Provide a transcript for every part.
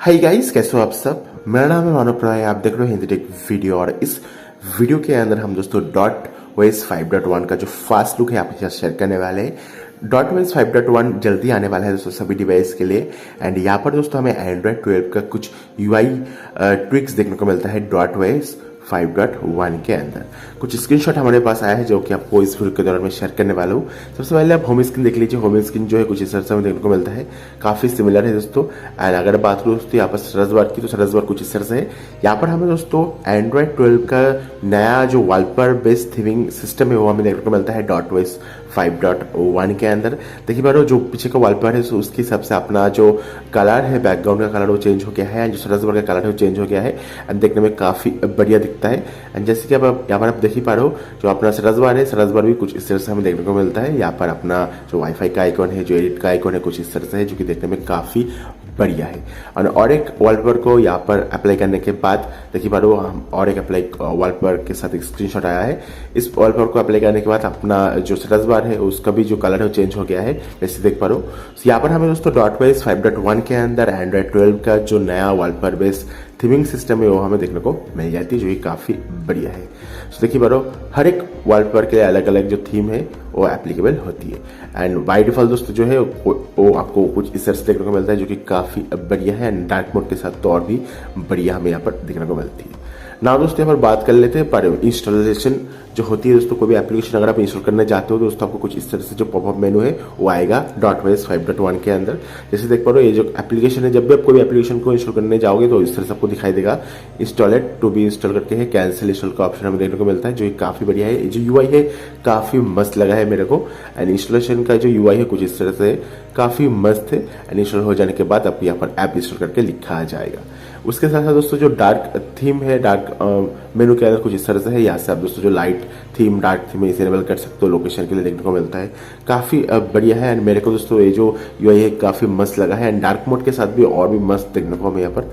Hi guys, कैसे हो आप सब। मेरा नाम है मानव राय, आप देख रहे हो हिंदी टेक वीडियो। और इस वीडियो के अंदर हम दोस्तों DotOS 5.1 का जो फास्ट लुक है आपके साथ शेयर करने वाले हैं। DotOS 5.1 जल्दी आने वाला है दोस्तों सभी डिवाइस के लिए। एंड यहाँ पर दोस्तों हमें एंड्रॉयड 12 का कुछ UI ट्रिक्स देखने को मिलता है DotOS 5.1 के अंदर। कुछ स्क्रीनशॉट हमारे पास आया है जो कि आपको इस वीडियो के दौरान मैं शेयर करने वाला हूँ। सबसे पहले आप होम स्क्रीन देख लीजिए। होम स्क्रीन जो है कुछ इस तरह से हमें देखने को मिलता है, काफी सिमिलर है दोस्तों। एंड अगर बात करूँ दोस्तों यहाँ पर सर्च बार की, तो सर्च बार कुछ इस तरह से है। यहाँ पर हमें दोस्तों एंड्रॉयड 12 का नया जो वॉलपेपर बेस्ड थीमिंग सिस्टम है वो हमें देखने को मिलता है DotOS 5.1 के अंदर। देखिए बारो जो पीछे का वॉलपेपर है उसके हिसाब से अपना जो कलर है, बैकग्राउंड का कलर वो चेंज हो गया है। जो सर्च बार का कलर है वो चेंज हो गया है एंड देखने में काफी बढ़िया दिखता है। एंड जैसे कि आप यहाँ पर आप देख ही पा रहे हो, जो अपना सर्च बार है, सर्च बार भी कुछ इस तरह से हमें देखने को मिलता है। यहाँ पर अपना जो वाईफाई का आइकॉन है, जो एडिट का आइकॉन है, कुछ इस तरह से है, जो कि देखने में काफी बढ़िया है। और एक वॉलपेपर को यहाँ पर अप्लाई करने के बाद देखिए पा रहे हो, हम और एक अप्लाई वॉलपेपर के साथ एक स्क्रीनशॉट आया है। इस वॉलपेपर को अप्लाई करने के बाद अपना जो सर्च बार है उसका भी जो कलर है वो चेंज हो गया है, जैसे देख पा रहे हो। यहाँ पर हमें दोस्तों DotOS 5.1 के अंदर एंड्रॉयड 12 का जो नया वॉलपेपर बेस्ड थीमिंग सिस्टम है वो हमें देखने को मिल जाती है, जो कि काफी बढ़िया है। तो देखिए बारो, हर एक वॉलपेपर के लिए अलग अलग जो थीम है वो एप्लीकेबल होती है। एंड बाय डिफॉल्ट दोस्तों जो है वो आपको कुछ इस तरह से देखने को मिलता है, जो कि काफी बढ़िया है। एंड डार्क मोड के साथ तो और भी बढ़िया हमें यहाँ पर देखने को मिलती है। ना दोस्तों यहाँ पर बात कर लेते हैं पर इंस्टॉलेशन जो होती है दोस्तों। कोई भी एप्लीकेशन अगर आप इंस्टॉल करने जाते हो तो दोस्तों आपको कुछ इस तरह से जो पॉपअप मेनू है वो आएगा DotOS 5.1 के अंदर। जैसे देख पा रहे हो, ये जो एप्लीकेशन है, जब भी आप कोई भी एप्लीकेशन को इंस्टॉल करने जाओगे तो इस तरह से आपको दिखाई देगा इंस्टॉलेड टू बी इंस्टॉल करके है, कैंसिल इंस्टॉल का ऑप्शन हमें देखने को मिलता है, जो काफी बढ़िया है। जो UI है काफी मस्त लगा है मेरे को। एंड इंस्टॉलेशन का जो UI है कुछ इस तरह से काफी मस्त है। एंड इंस्टॉल हो जाने के बाद आपको यहाँ पर ऐप इंस्टॉल करके लिखा आ जाएगा। उसके साथ साथ दोस्तों जो डार्क थीम है, डार्क मेनू के अंदर कुछ इस तरह से है। यहाँ से आप दोस्तों जो लाइट थीम, डार्क थीम इसे इनेबल कर सकते हो, लोकेशन के लिए देखने को मिलता है, काफी बढ़िया है। एंड मेरे को दोस्तों ये जो UI है काफी मस्त लगा है। एंड डार्क मोड के साथ भी और भी मस्त देखने को हमें यहाँ पर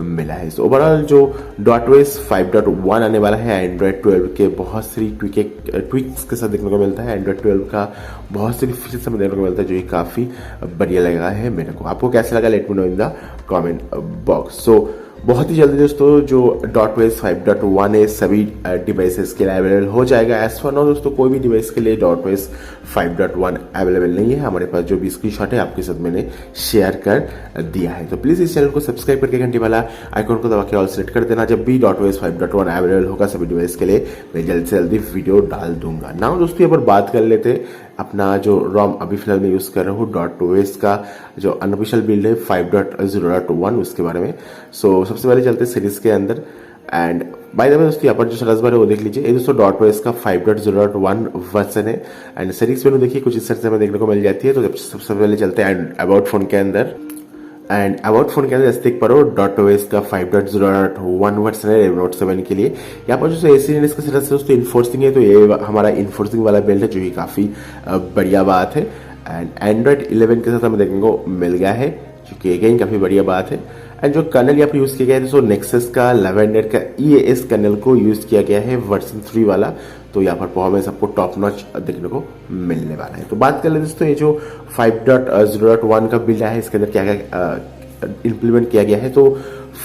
मिला है। सो ओवरऑल जो DotOS 5.1 आने वाला है एंड्रॉयड 12 के बहुत सारी ट्विक्स के साथ देखने को मिलता है। एंड्रॉयड 12 का बहुत सारी फीचर्स हमें देखने को मिलता है, जो कि काफी बढ़िया लगा है मेरे को। आपको कैसा लगा, let me know in the comment box. So बहुत ही जल्दी दोस्तों जो DotOS 5.1 है सभी डिवाइसेस के लिए अवेलेबल हो जाएगा। एज फॉर नाउ दोस्तों कोई भी डिवाइस के लिए DotOS 5.1 अवेलेबल नहीं है। हमारे पास जो भी स्क्रीनशॉट है आपके साथ मैंने शेयर कर दिया है। तो प्लीज इस चैनल को सब्सक्राइब करके घंटी वाला आइकॉन को दबा के ऑल सेलेक्ट कर देना। जब भी DotOS 5.1 अवेलेबल होगा सभी डिवाइस के लिए मैं जल्द से जल्दी वीडियो डाल दूंगा। नाउ दोस्तों यहाँ पर बात कर लेते हैं अपना जो ROM अभी फिलहाल मैं यूज कर रहा हूँ DotOS का जो अनऑफिशियल बिल्ड है 5.0.1 उसके बारे में। सो सबसे पहले चलते हैं सीरीज के अंदर। एंड बाय द वे दोस्तों यहाँ पर जो सर्च बार है वो देख लीजिए। ये दोस्तों DotOS का 5.0.1 वर्जन है। एंड सीरीज मेनू देखिए कुछ इस तरह से हमें देखने को मिल जाती है। तो सबसे पहले चलते हैं अबाउट फोन के अंदर। एंड अबाउट फोन के अंदर जैसे देख पा रहे हो DotOS का 5.0.1 वर्जन है Note 7 के लिए। यहाँ पर जो AC इसके तरह से दोस्तों इन्फोर्सिंग है, तो ये हमारा इन्फोर्सिंग वाला बिल्ड है, जो कि काफी बढ़िया बात है। एंड एंड्रॉइड 11 के साथ हमें देखने को मिल गया है, जो कि अगेन काफी बढ़िया बात है। एंड जो कर्नल यहाँ पर यूज किया गया है दोस्तों नेक्सस का लेवेंडर का EAS कर्नल को यूज किया गया है वर्जन 3 वाला। तो यहाँ पर परफॉर्मेंस आपको टॉप नॉच देखने को मिलने वाला है। तो बात कर ले दोस्तों ये जो 5.0.1 का बिल्ड है इसके अंदर क्या क्या इंप्लीमेंट किया गया है। तो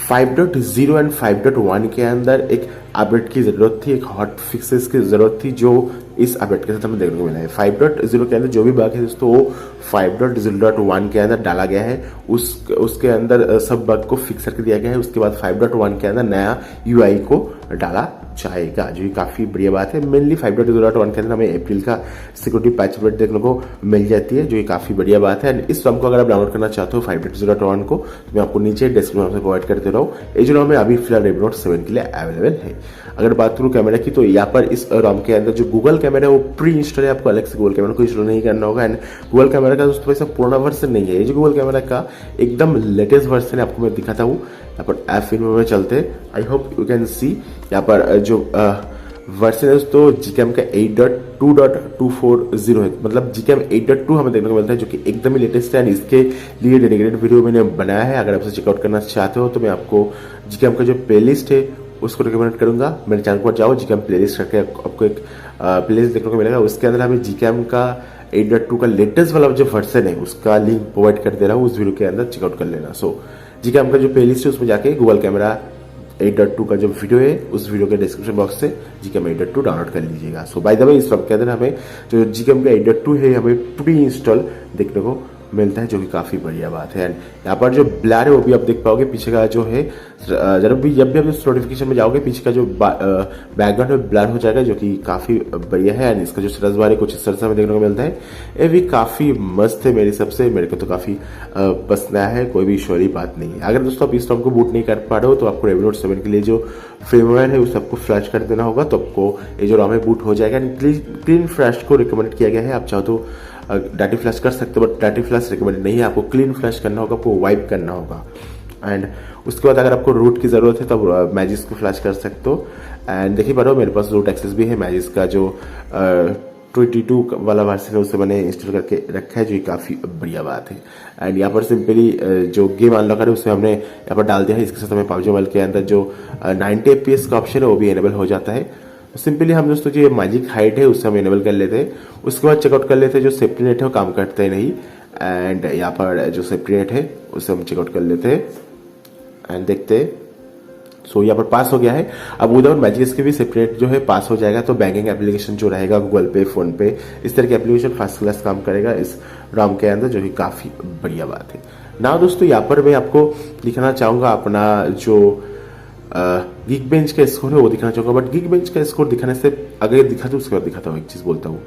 5.0 एंड 5.1 के अंदर एक अपडेट की जरूरत थी, एक हॉट फिक्सेस की जरूरत थी, जो इस अपडेट के साथ हमें देखने को मिला है। 5.0 के अंदर जो भी बग है दोस्तों वो 5.0.1 के अंदर डाला गया है। उसके अंदर सब बग को फिक्स करके दिया गया है। उसके बाद 5.1 के अंदर नया UI को डाला जाएगा, जो काफी बढ़िया बात है। मेनली 5.0.1 के अंदर हमें अप्रैल का सिक्योरिटी पैच अपडेट देखने को मिल जाती है, जो काफी बढ़िया बात है। एंड इस ROM को अगर आप डाउनलोड करना चाहते हो 5.0.1 को, तो मैं आपको नीचे डिस्क्रिप्शन में प्रोवाइड करते रहूँ। ये जो ROM है अभी फिलहाल Redmi Note 7 के लिए अवेलेबल है। अगर बात करूँ कैमरा की, तो यहाँ पर इस ROM के अंदर जो गूगल कैमरा है वो प्री इंस्टॉल है, आपको अलग से गूगल कैमरा को इंस्टॉल नहीं करना होगा। एंड गूगल कैमरा का दोस्तों वैसा पुराना वर्जन नहीं है, ये जो गूगल कैमरा का एकदम लेटेस्ट वर्जन है, आपको मैं दिखाता हूँ। यहाँ पर ऐप में चलते हैं, I hope you can see. यहाँ पर जो वर्जन है दोस्तों GCam का 8.2.240 है, मतलब GCam 8.2 हमें देखने को मिलता है, जो कि एकदम ही लेटेस्ट है। एंड इसके लिए डेडिकेटेड वीडियो मैंने बनाया है, अगर आप उसे चेकआउट करना चाहते हो तो मैं आपको GCam का जो प्लेलिस्ट है उसको रिकमेंड करूंगा। मेरे चैनल पर जाओ, GCam प्लेलिस्ट करके आपको एक प्लेलिस्ट देखने को मिलेगा। उसके अंदर हमें GCam का 8.2 का लेटेस्ट वाला जो वर्जन है उसका लिंक प्रोवाइड कर दे रहा हूँ, उस वीडियो के अंदर चेकआउट कर लेना। सो Gcam का जो प्ले लिस्ट है उसमें जाके गूगल कैमरा 8.2 का जो वीडियो है उस वीडियो के डिस्क्रिप्शन बॉक्स से Gcam 8.2 डाउनलोड कर लीजिएगा। सो बाय द वे इस वक्त के अंदर हमें जो Gcam का 8.2 है हमें प्री इंस्टॉल देखने को मिलता है, जो कि काफ़ी बढ़िया बात है। एंड यहाँ पर जो ब्लर है वो भी आप देख पाओगे, पीछे का जो है जब भी आप इस नोटिफिकेशन में जाओगे पीछे का जो बैकग्राउंड है ब्लर हो जाएगा, जो कि काफ़ी बढ़िया है। एंड इसका जो सर्च बार है कुछ इस तरह से हमें देखने को मिलता है, ये भी काफ़ी मस्त है मेरे हिसाब से, मेरे को तो काफ़ी पसंद आया है, कोई भी इशू वाली बात नहीं है। अगर दोस्तों आप इस रॉम को बूट नहीं कर पा रहे हो तो आपको Redmi Note 7 के लिए जो firmware है उस आपको फ्लैश कर देना होगा, तो आपको ये जो रॉम है बूट हो जाएगा। क्लीन फ्लैश को रिकमेंड किया गया है, आप चाहो तो डाटी फ्लैश कर सकते हो, बट डाटी फ्लैश रिकमेंड नहीं है, आपको क्लीन फ्लैश करना होगा, आपको वाइप करना होगा। एंड उसके बाद अगर आपको रूट की ज़रूरत है तो आप मैजिस को फ्लैश कर सकते हो। एंड देखिए पारो मेरे पास रूट एक्सेस भी है, मैजिस का जो 22 वाला वर्जन है उसे मैंने इंस्टॉल करके रखा है, जो काफ़ी बढ़िया बात है। एंड यहाँ पर सिंपली जो गेम अनलॉकर है उसे हमने यहाँ पर डाल दिया है। इसके साथ हमें PUBG मोबाइल के अंदर जो 90 FPS का ऑप्शन है वो भी इनेबल हो जाता है। सिंपली हम दोस्तों जो ये मैजिक हाइट है उससे हम इनेबल कर लेते हैं, उसके बाद चेकआउट कर लेते हैं जो सेफ्टी नेट है वो काम करता है नहीं। एंड यहाँ पर जो सेफ्टी नेट है उसे हम चेकआउट कर लेते हैं एंड देखते हैं। सो यहाँ पर पास हो गया है। अब विदाउट मैजिक इसके भी सेफ्टी नेट जो है पास हो जाएगा, तो बैंकिंग एप्लीकेशन जो रहेगा गूगल पे, फोन पे, इस तरह की एप्लीकेशन फर्स्ट क्लास काम करेगा इस रॉम के अंदर, जो कि काफ़ी बढ़िया बात है। ना दोस्तों यहाँ पर मैं आपको दिखाना चाहूँगा अपना जो Geekbench का स्कोर है वो दिखाना चाहूंगा, बट Geekbench का स्कोर दिखाने से अगर दिखा तो उसके बाद दिखाता हूँ, एक चीज बोलता हूँ।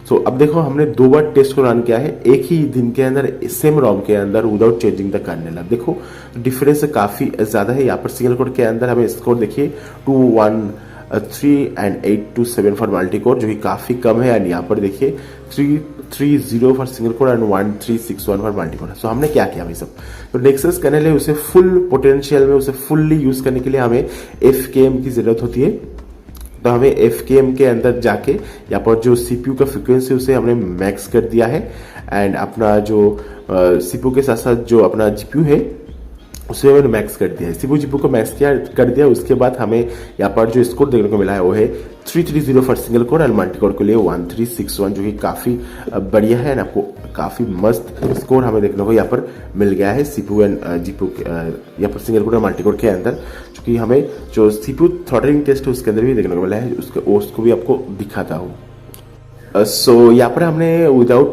सो अब देखो हमने 2 बार टेस्ट को रन किया है एक ही दिन के अंदर सेम रॉम के अंदर विदाउट चेंजिंग द कर्नेल। अब देखो डिफरेंस काफी ज्यादा है। यहाँ पर सिंगल कोड के अंदर हमें स्कोर देखिए 213 एंड 827 फॉर मल्टी कोर, जो कि काफी कम है। एंड यहाँ पर देखिए 330 for single core and 1361 for multi core. So हमने क्या किया भाई सब, तो नेक्सस कर्नेल है उसे फुल पोटेंशियल में, उसे फुल्ली यूज करने के लिए हमें FKM की जरूरत होती है। तो हमें FKM के अंदर जाके यहाँ पर जो CPU का फ्रिक्वेंसी उसे हमने मैक्स कर दिया है। एंड अपना जो CPU के साथ साथ जो अपना GPU है उसे मैंने मैक्स कर दिया है, CPU को मैक्स कर दिया। उसके बाद हमें यहाँ पर जो स्कोर देखने को मिला है वो है 330 for single core and multi core के लिए 1361, जो कि काफी बढ़िया है। आपको काफी मस्त स्कोर हमें देखने को यहाँ पर मिल गया है CPU एंड GPU यहाँ पर सिंगल कोर और मल्टी कोर के अंदर, जो कि हमें जो CPU थ्रॉटलिंग टेस्ट है उसके अंदर भी देखने को मिला है, उसको भी आपको दिखाता हूँ। सो यहाँ पर हमने विदाउट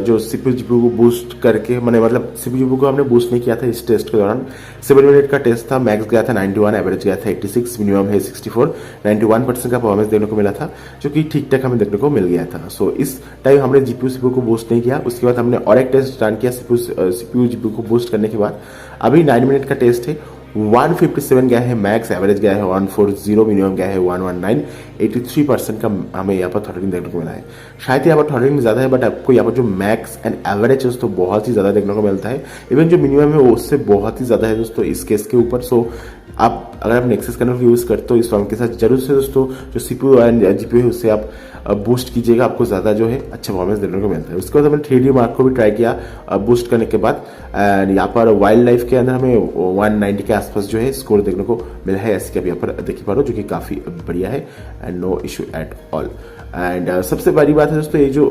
जो CPU GPU को बूस्ट करके मतलब CPU GPU को हमने बूस्ट नहीं किया था इस टेस्ट के दौरान। 7 मिनट का टेस्ट था, मैक्स गया था 91, एवरेज गया था 86, मिनिमम है 64, 91% का परफॉर्मेंस देखने को मिला था, जो कि ठीक ठाक हमें देखने को मिल गया था। सो इस टाइम हमने GPU CPU को बूस्ट नहीं किया। उसके बाद हमने और एक टेस्ट रन किया CPU GPU को बूस्ट करने के बाद। अभी 9 मिनट का टेस्ट है, 157 गया है मैक्स, एवरेज गया है 140, मिनिमम गया है 119, 83% का हमें यहाँ पर थ्रॉटलिंग देखने को मिला है। शायद यहाँ पर थ्रॉटलिंग ज्यादा है, बट आपको यहाँ पर जो मैक्स एंड एवरेज है दोस्तों बहुत ही ज्यादा देखने को मिलता है। इवन जो मिनिमम है वो उससे बहुत ही ज्यादा है दोस्तों इस केस के ऊपर। सो आप अगर आप नेक्सस कर्नल यूज करते हो इस रॉम के साथ, जरूर से दोस्तों जो CPU एंड GPU है उससे आप बूस्ट कीजिएगा, आपको ज्यादा जो है अच्छा परफॉर्मेंस देखने को मिलता है। उसके बाद हमने 3D मार्क को भी ट्राई किया बूस्ट करने के बाद। एंड यहाँ पर वाइल्ड लाइफ के अंदर हमें 190 के आसपास जो है स्कोर देखने को मिला है, ऐसे आप यहाँ पर देख पा रहे हो, जो कि काफी बढ़िया है and no issue at all. And सबसे बड़ी बात है दोस्तों ये जो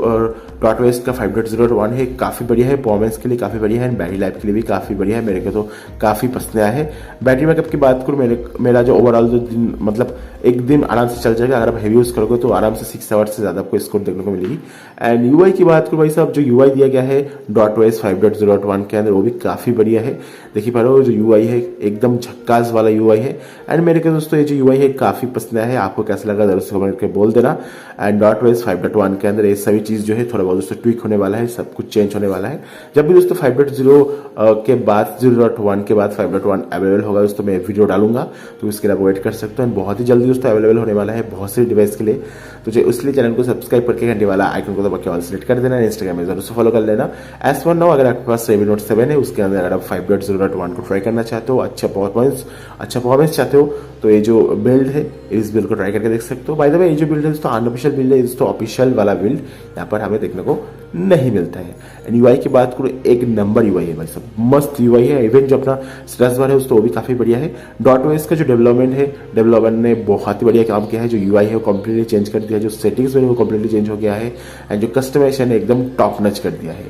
DotOS का 5.1 है काफी बढ़िया है, परफॉर्मेंस के लिए काफी बढ़िया है, बैटरी लाइफ के लिए भी काफी बढ़िया है। मेरे को तो काफी पसंद आया है। बैटरी बैकअप की बात करूँ मेरा जो ओवरऑल जो दिन मतलब एक दिन आराम से चल जाएगा। अगर आप हेवी यूज करोगे तो आराम से 6 आवर्स से ज्यादा आपको स्कोर देखने को मिलेगी। एंड UI की बात करूँ भाई साहब, जो UI दिया गया है DotOS 5.1 के अंदर वो भी काफी बढ़िया है। देखिए पा रहे हो जो UI है एकदम झक्कास वाला UI है। एंड मेरे को दोस्तों ये जो UI है काफी पसंद आया है। आपको कैसा लगा जरूर से कमेंट करके बोल देना। एंड DotOS 5.1 के अंदर ये सभी चीज जो है थोड़ा बहुत दोस्तों ट्विक होने वाला है, सब कुछ चेंज होने वाला है। जब भी दोस्तों 5.0 के बाद 0.1 के बाद 5.1 अवेलेबल होगा दोस्तों मैं वीडियो डालूंगा, तो इसके लिए आप वेट कर सकते हैं। बहुत ही जल्दी दोस्तों अवेलेबल होने वाला है बहुत से डिवाइस के लिए, तो इसलिए चैनल को सब्सक्राइब करके घंटे वाला आइकन को दबा के ऑल सेलेक्ट कर देना। इंस्टाग्राम में जरूर से फॉलो कर लेना। एज फॉर नाउ अगर आपके पास Redmi Note 7 है उसके अंदर अगर आप 5.0.1 को ट्राई करना चाहते हो, अच्छा परफॉर्मेंस चाहते हो, तो ये जो बिल्ड है इस बिल्ड को ट्राई करके देख सकते हो। बाय द वे ये जो बिल्ड है दोस्तों अनऑफिशियल बिल्ड है, दोस्तों ऑफिशियल वाला बिल्ड यहाँ पर हमें देखने को नहीं मिलता है। एंड UI की बात करूँ एक नंबर UI है भाई सब, मस्त UI है। इवन जो अपना स्ट्रेस बार है दोस्तों वो भी काफी बढ़िया है। DotOS का जो डेवलपमेंट ने बहुत ही बढ़िया काम किया है। जो UI है वो कम्प्लीटली चेंज कर दिया है, जो सेटिंग्स में वो कम्प्लीटली चेंज हो गया है। एंड जो कस्टमाइजेशन है एकदम टॉप नच कर दिया है।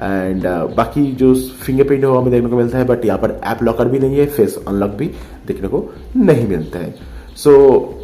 एंड बाकी जो फिंगरप्रिंट है वो हमें देखने को मिलता है, बट यहाँ पर ऐप लॉकर भी नहीं है, फेस अनलॉक भी देखने को नहीं मिलता है। सो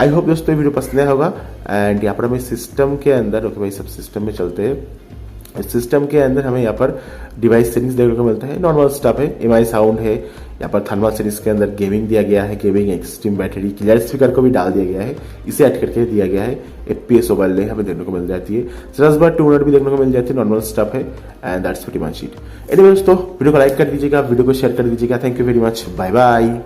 आई होप दोस्तों वीडियो पसंद आया होगा। एंड यहाँ पर हमें सिस्टम के अंदर, ओके भाई सब सिस्टम में चलते हैं। सिस्टम के अंदर हमें यहाँ पर डिवाइस सेटिंग्स देखने को मिलता है, नॉर्मल स्टफ है, एमआई साउंड है, यहाँ पर थर्मल सीरीज के अंदर गेमिंग दिया गया है, gaming extreme battery, clear speaker को भी डाल दिया गया है, इसे ऐड करके दिया गया है। एफपीएस ओवरले हमें देखने को मिल जाती है, सरस बार 2 मिनट भी देखने को मिल जाती है, नॉर्मल स्टफ है and that's pretty much it. Anyway दोस्तों वीडियो को लाइक कर दीजिएगा, वीडियो को शेयर कर दीजिएगा। Thank you very much, bye bye.